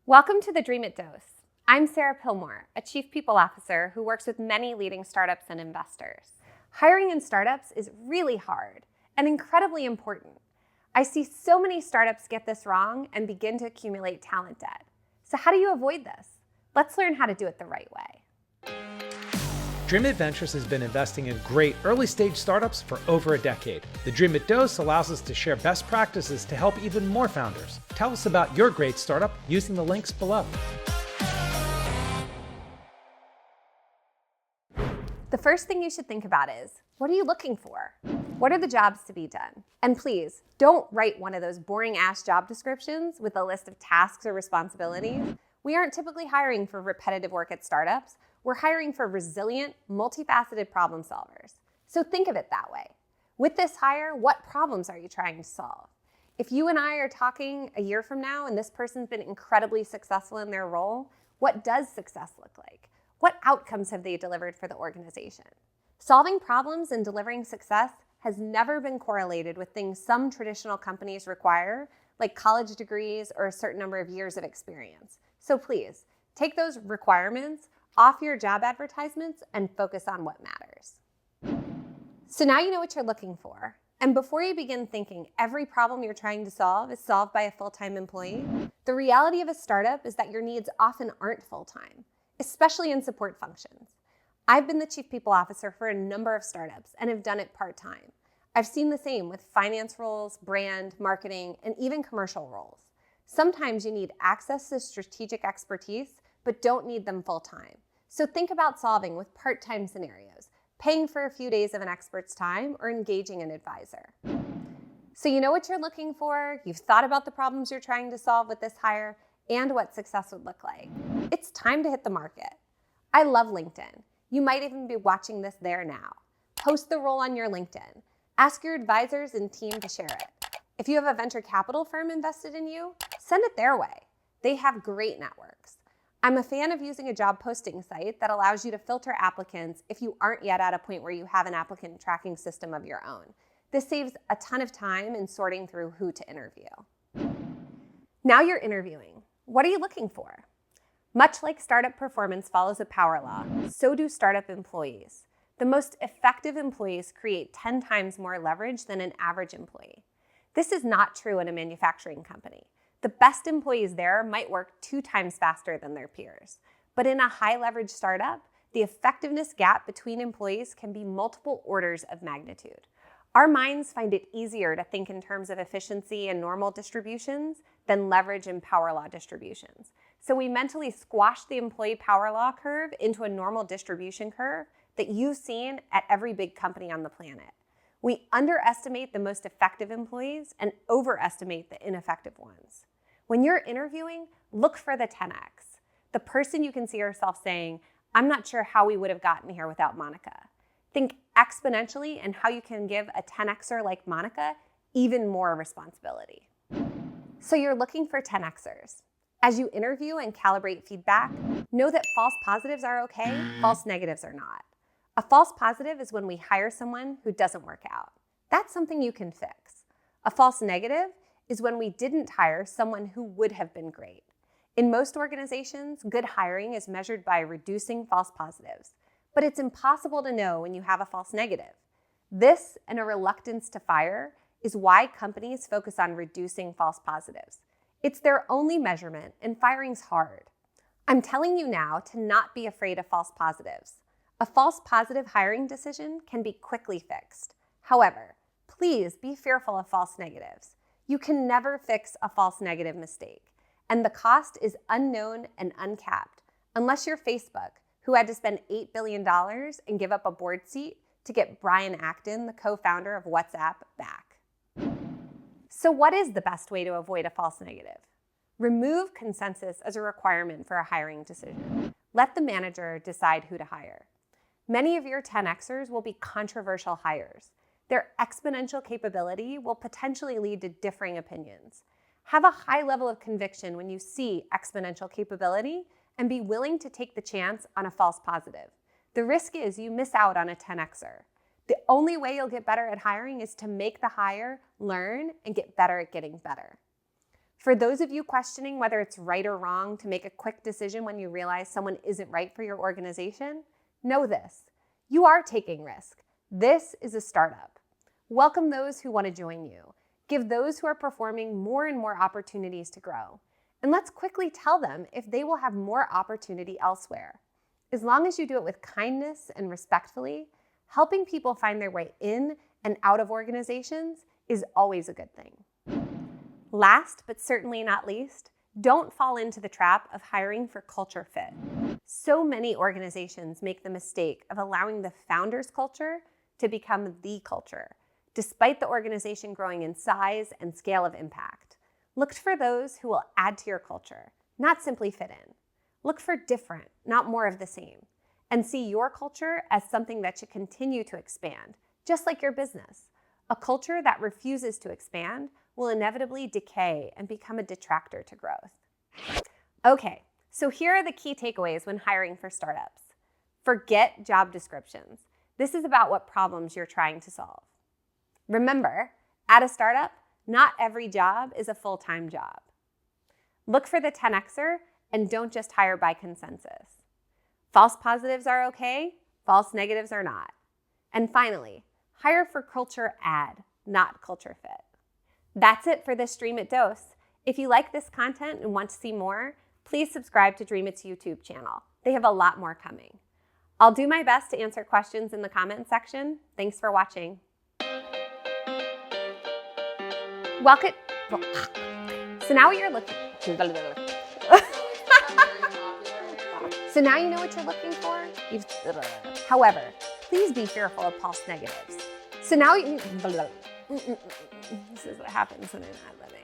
Welcome to the Dreamit Dose. I'm Sarah Pillmore, a Chief People Officer who works with many leading startups and investors. Hiring in startups is really hard and incredibly important. I see so many startups get this wrong and begin to accumulate talent debt. So how do you avoid this? Let's learn how to do it the right way. Dreamit Ventures has been investing in great early-stage startups for over a decade. The Dreamit Dose allows us to share best practices to help even more founders. Tell us about your great startup using the links below. The first thing you should think about is, what are you looking for? What are the jobs to be done? And please, don't write one of those boring-ass job descriptions with a list of tasks or responsibilities. We aren't typically hiring for repetitive work at startups. We're hiring for resilient, multifaceted problem solvers. So think of it that way. With this hire, what problems are you trying to solve? If you and I are talking a year from now and this person's been incredibly successful in their role, what does success look like? What outcomes have they delivered for the organization? Solving problems and delivering success has never been correlated with things some traditional companies require, like college degrees or a certain number of years of experience. So please, take those requirements off your job advertisements and focus on what matters. So now you know what you're looking for. And before you begin thinking every problem you're trying to solve is solved by a full-time employee, the reality of a startup is that your needs often aren't full-time, especially in support functions. I've been the Chief People Officer for a number of startups and have done it part-time. I've seen the same with finance roles, brand, marketing, and even commercial roles. Sometimes you need access to strategic expertise, but don't need them full-time. So think about solving with part-time scenarios, paying for a few days of an expert's time, or engaging an advisor. So you know what you're looking for, you've thought about the problems you're trying to solve with this hire, and what success would look like. It's time to hit the market. I love LinkedIn. You might even be watching this there now. Post the role on your LinkedIn. Ask your advisors and team to share it. If you have a venture capital firm invested in you, send it their way. They have great networks. I'm a fan of using a job posting site that allows you to filter applicants if you aren't yet at a point where you have an applicant tracking system of your own. This saves a ton of time in sorting through who to interview. Now you're interviewing. What are you looking for? Much like startup performance follows a power law, so do startup employees. The most effective employees create 10 times more leverage than an average employee. This is not true in a manufacturing company. The best employees there might work 2 times faster than their peers. But in a high-leverage startup, the effectiveness gap between employees can be multiple orders of magnitude. Our minds find it easier to think in terms of efficiency and normal distributions than leverage and power law distributions. So we mentally squash the employee power law curve into a normal distribution curve that you've seen at every big company on the planet. We underestimate the most effective employees and overestimate the ineffective ones. When you're interviewing, look for the 10x, the person you can see yourself saying, I'm not sure how we would have gotten here without Monica. Think exponentially and how you can give a 10xer like Monica even more responsibility. So you're looking for 10xers. As you interview and calibrate feedback, know that false positives are okay, false negatives are not. A false positive is when we hire someone who doesn't work out. That's something you can fix. A false negative is when we didn't hire someone who would have been great. In most organizations, good hiring is measured by reducing false positives, but it's impossible to know when you have a false negative. This and a reluctance to fire is why companies focus on reducing false positives. It's their only measurement, and firing's hard. I'm telling you now to not be afraid of false positives. A false positive hiring decision can be quickly fixed. However, please be fearful of false negatives. You can never fix a false negative mistake, and the cost is unknown and uncapped, unless you're Facebook, who had to spend $8 billion and give up a board seat to get Brian Acton, the co-founder of WhatsApp, back. So what is the best way to avoid a false negative? Remove consensus as a requirement for a hiring decision. Let the manager decide who to hire. Many of your 10xers will be controversial hires. Their exponential capability will potentially lead to differing opinions. Have a high level of conviction when you see exponential capability and be willing to take the chance on a false positive. The risk is you miss out on a 10xer. The only way you'll get better at hiring is to make the hire, learn, and get better at getting better. For those of you questioning whether it's right or wrong to make a quick decision when you realize someone isn't right for your organization, know this: you are taking risk. This is a startup. Welcome those who want to join you. Give those who are performing more and more opportunities to grow. And let's quickly tell them if they will have more opportunity elsewhere. As long as you do it with kindness and respectfully, helping people find their way in and out of organizations is always a good thing. Last, but certainly not least, don't fall into the trap of hiring for culture fit. So many organizations make the mistake of allowing the founder's culture to become the culture, despite the organization growing in size and scale of impact. Look for those who will add to your culture, not simply fit in. Look for different, not more of the same, and see your culture as something that should continue to expand, just like your business. A culture that refuses to expand will inevitably decay and become a detractor to growth. Okay, so here are the key takeaways when hiring for startups. Forget job descriptions. This is about what problems you're trying to solve. Remember, at a startup, not every job is a full-time job. Look for the 10Xer and don't just hire by consensus. False positives are okay, false negatives are not. And finally, hire for culture add, not culture fit. That's it for this Dreamit Dose. If you like this content and want to see more, please subscribe to Dreamit's YouTube channel. They have a lot more coming. I'll do my best to answer questions in the comment section. Thanks for watching. Welcome. So now you're looking. So now you know what you're looking for. However, please be fearful of false negatives. So now you. This is what happens when I'm ad-libbing.